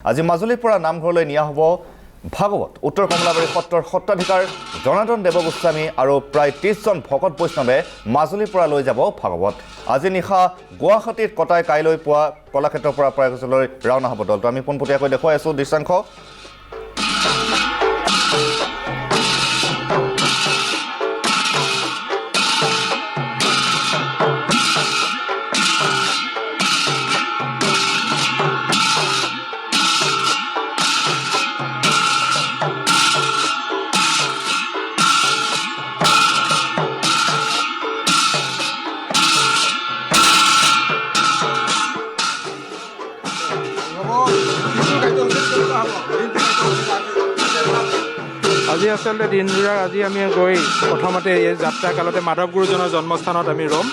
আজি মাজুলীৰ পৰা নামঘৰলৈ নিয়া হ'ব ভাগৱত উত্তৰ কমলাবাৰী সত্ৰৰ সত্ৰাধিকাৰ জনাৰ্দন দেৱগোস্বামী আৰু প্ৰায় 30জন ভকত বৈষ্ণৱে মাজুলীৰ পৰা লৈ যাব ভাগৱত। আজি নিশা গুৱাহাটীত কটাই কাইলৈ পুৱা কলাক্ষেত্ৰৰ পৰা প্ৰয়াগৰাজলৈ ৰাওনা হ'ব দলটো। আমি পোনপটীয়াকৈ দেখুৱাই আছোঁ দৃশ্যাংশ। আজি আচলতে দিনজোৰা আজি আমি গৈ প্ৰথমতে এই যাত্ৰা কালতে মাধৱ গুৰুজনৰ জন্মস্থানত আমি ৰ'ম।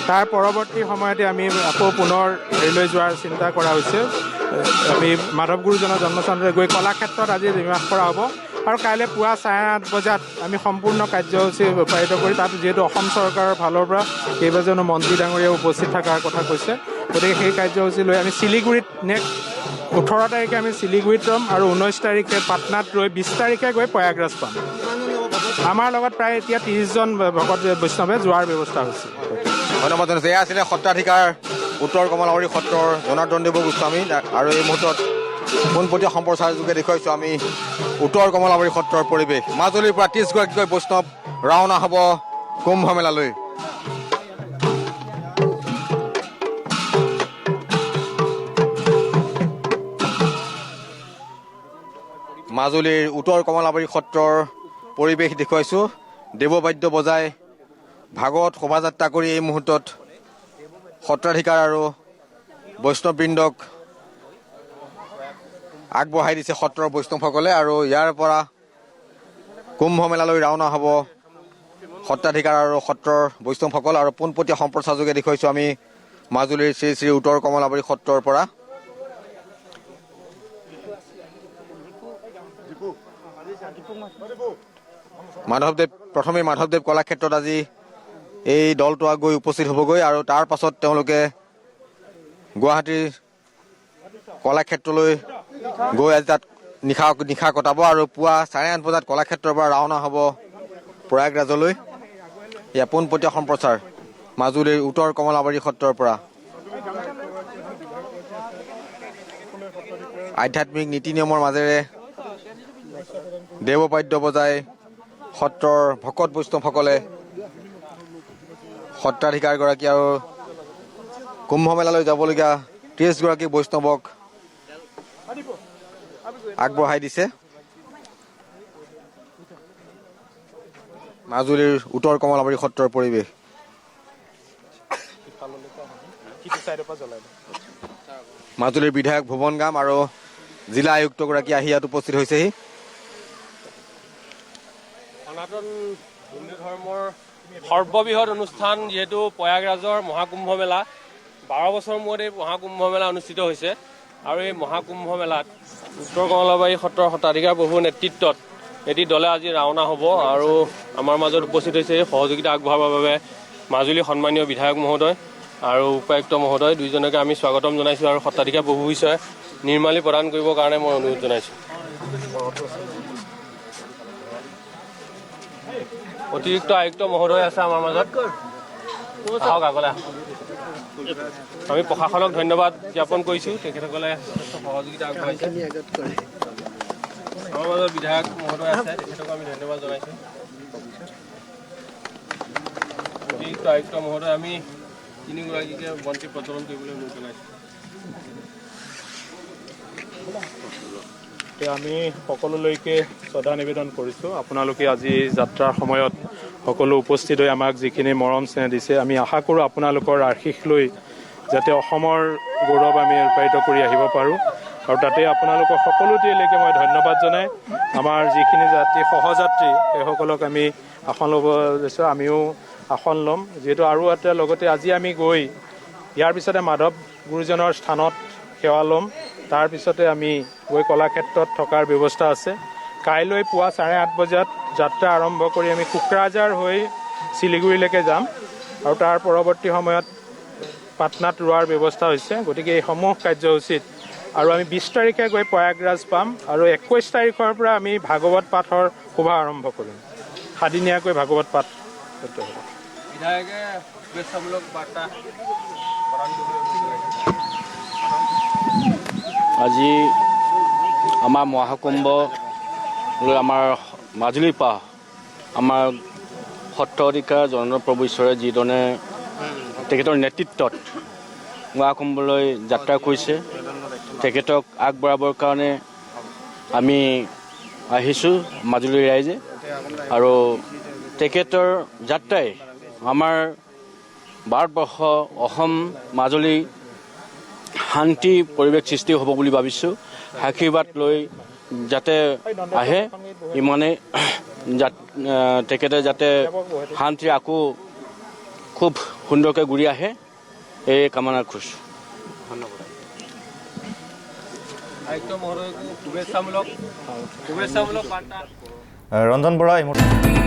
তাৰ পৰৱৰ্তী সময়তে আমি আকৌ পুনৰ হেৰিলৈ যোৱাৰ চিন্তা কৰা হৈছে। আমি মাধৱ গুৰুজনৰ জন্মস্থানলৈ গৈ কলাক্ষেত্ৰত আজি নিবাস কৰা হ'ব আৰু কাইলৈ পুৱা 8:30 বজাত আমি সম্পূৰ্ণ কাৰ্যসূচী ৰূপায়িত কৰি তাত যিহেতু অসম চৰকাৰৰ ফালৰ পৰা কেইবাজনো মন্ত্ৰী ডাঙৰীয়া উপস্থিত থকাৰ কথা কৈছে, গতিকে সেই কাৰ্যসূচী লৈ আমি শিলিগুৰিত 18 তাৰিখে আমি শিলিগুৰিত ৰ'ম আৰু 19 তাৰিখে পাটনাত ৰৈ 20 তাৰিখে গৈ প্ৰয়াগৰাজ পাম। আমাৰ লগত প্ৰায় এতিয়া 30জন ভকত বৈষ্ণৱে যোৱাৰ ব্যৱস্থা হৈছে। ধন্যবাদ জনাইছোঁ। এয়া আছিলে সত্ৰাধিকাৰ উত্তৰ কমলাবাৰী সত্ৰৰ জনাৰ্দন দেৱগোস্বামী আৰু এই মুহূৰ্তত পোনপটীয়া সম্প্ৰচাৰ যোগে দেখুৱাইছোঁ আমি উত্তৰ কমলাবাৰী সত্ৰৰ পৰিৱেশ। মাজুলীৰ পৰা 30গৰাকীকৈ বৈষ্ণৱ ৰাওনা হ'ব কুম্ভ মেলালৈ। মাজুলীৰ উত্তৰ কমলাবাৰী সত্ৰৰ পৰিৱেশ দেখুৱাইছোঁ। দেৱবাদ্য বজাই ভাগৱত শোভাযাত্ৰা কৰি এই মুহূৰ্তত সত্ৰাধিকাৰ আৰু বৈষ্ণৱবৃন্দক আগবঢ়াই দিছে সত্ৰৰ বৈষ্ণৱসকলে আৰু ইয়াৰ পৰা কুম্ভ মেলালৈ ৰাওনা হ'ব সত্ৰাধিকাৰ আৰু সত্ৰৰ বৈষ্ণৱসকল। আৰু পোনপটীয়া সম্প্ৰচাৰ যোগে দেখুৱাইছোঁ আমি মাজুলীৰ শ্ৰী শ্ৰী উত্তৰ কমলাবাৰী সত্ৰৰ পৰা। প্ৰথমে মাধৱদেৱ কলাক্ষেত্ৰত আজি এই দলটো গৈ উপস্থিত হ'বগৈ আৰু তাৰ পাছত তেওঁলোকে গুৱাহাটীৰ কলাক্ষেত্ৰলৈ গৈ আজি তাত নিশা কটাব আৰু পুৱা 8:30 বজাত কলাক্ষেত্ৰৰ পৰা ৰাওনা হ'ব প্ৰয়াগৰাজলৈ। এয়া পোনপটীয়া সম্প্ৰচাৰ মাজুলীৰ উত্তৰ কমলাবাৰী সত্ৰৰ পৰা। আধ্যাত্মিক নীতি নিয়মৰ মাজেৰে দেৱবাদ্য বজাই সত্ৰৰ ভকত বৈষ্ণৱসকলে সত্ৰাধিকাৰগৰাকী আৰু কুম্ভ মেলালৈ যাবলগীয়া 30গৰাকী বৈষ্ণৱক আগবঢ়াই দিছে। মাজুলীৰ উত্তৰ কমলাবাৰী সত্ৰৰ পৰিৱেশ। মাজুলীৰ বিধায়ক ভুৱন গাম আৰু জিলা আয়ুক্তগৰাকী আহি ইয়াত উপস্থিত হৈছেহি। সনাতন হিন্দু ধৰ্মৰ সৰ্ববৃহৎ অনুষ্ঠান যিহেতু প্ৰয়াগৰাজৰ মহাকুম্ভ মেলা 12 বছৰ মূৰত এই মহাকুম্ভ মেলা অনুষ্ঠিত হৈছে আৰু এই মহাকুম্ভ মেলাত উত্তৰ কমলাবাৰী সত্ৰৰ সত্ৰাধিকাৰ প্ৰভুৰ নেতৃত্বত এটি দলে আজি ৰাওনা হ'ব আৰু আমাৰ মাজত উপস্থিত হৈছে সহযোগিতা আগবঢ়াবৰ বাবে মাজুলী সন্মানীয় বিধায়ক মহোদয় আৰু উপায়ুক্ত মহোদয় দুইজনকে আমি স্বাগতম জনাইছোঁ আৰু সত্ৰাধিকাৰ প্ৰভু বিষয়ে নিৰ্মালী প্ৰদান কৰিবৰ কাৰণে মই অনুৰোধ জনাইছোঁ। অতিৰিক্ত আয়ুক্ত মহোদয় আছে আমাৰ মাজত, আহক আগলৈ। আমি প্ৰশাসনক ধন্যবাদ জ্ঞাপন কৰিছোঁ, তেখেতসকলে সহযোগিতা আগবঢ়াইছে। আমাৰ মাজত বিধায়ক মহোদয় আছে, তেখেতক আমি ধন্যবাদ জনাইছোঁ। অতিৰিক্ত আয়ুক্ত মহোদয় আমি 3গৰাকীকে বন্তি প্ৰজ্বলন কৰিবলৈ অনুৰোধ জনাইছোঁ। আমি সকলোলৈকে শ্ৰদ্ধা নিবেদন কৰিছোঁ। আপোনালোকে আজি যাত্ৰাৰ সময়ত সকলো উপস্থিত হৈ আমাক যিখিনি মৰম স্নেহ দিছে, আমি আশা কৰোঁ আপোনালোকৰ আশীষ লৈ যাতে অসমৰ গৌৰৱ আমি ৰূপায়িত কৰি আহিব পাৰোঁ আৰু তাতে আপোনালোকৰ সকলোটিলৈকে মই ধন্যবাদ জনাই আমাৰ যিখিনি যাত্ৰী সহযাত্ৰী সেইসকলক আমি আসন ল'ব দিছোঁ। আমিও আসন ল'ম যিহেতু আৰু এটা লগতে আজি আমি গৈ ইয়াৰ পিছতে মাধৱ গুৰুজনৰ স্থানত সেৱা ল'ম। তাৰপিছতে আমি গৈ কলাক্ষেত্ৰত থকাৰ ব্যৱস্থা আছে। কাইলৈ পুৱা 8:30 বজাত যাত্ৰা আৰম্ভ কৰি আমি কোকৰাঝাৰ হৈ শিলিগুৰিলৈকে যাম আৰু তাৰ পৰৱৰ্তী সময়ত পাটনাত ৰোৱাৰ ব্যৱস্থা হৈছে। গতিকে এই সমূহ কাৰ্যসূচীত আৰু আমি 20 তাৰিখে গৈ প্ৰয়াগৰাজ পাম আৰু 21 তাৰিখৰ পৰা আমি ভাগৱত পাঠৰ শুভ আৰম্ভ কৰিম সাদিনীয়াকৈ ভাগৱত পাঠ হ'ব বিধায়কে শুভেচ্ছামূলক বাৰ্তা প্ৰদান আজি আমাৰ মহাকুম্ভ লৈ আমাৰ মাজুলীৰ পৰা আমাৰ সত্ৰ অধিকাৰ জনপ্ৰভু ঈশ্বৰে যিধৰণে তেখেতৰ নেতৃত্বত মহাকুম্ভলৈ যাত্ৰা কৰিছে তেখেতক আগবঢ়াবৰ কাৰণে আমি আহিছোঁ মাজুলীৰ ৰাইজে আৰু তেখেতৰ যাত্ৰাই আমাৰ ভাৰতবৰ্ষ অসম মাজুলী শান্তি পৰিৱেশ সৃষ্টি হ'ব বুলি ভাবিছোঁ আশীৰ্বাদ লৈ যাতে আহে ইমানে তেখেতে যাতে শান্তি আকৌ খুব সুন্দৰকৈ ঘূৰি আহে এই কামনা কৰিছোঁ ধন্যবাদ আয়ুক্ত মহোদয়কো শুভেচ্ছামূলক বাৰ্তা ৰঞ্জন বৰা এই মুহূৰ্তত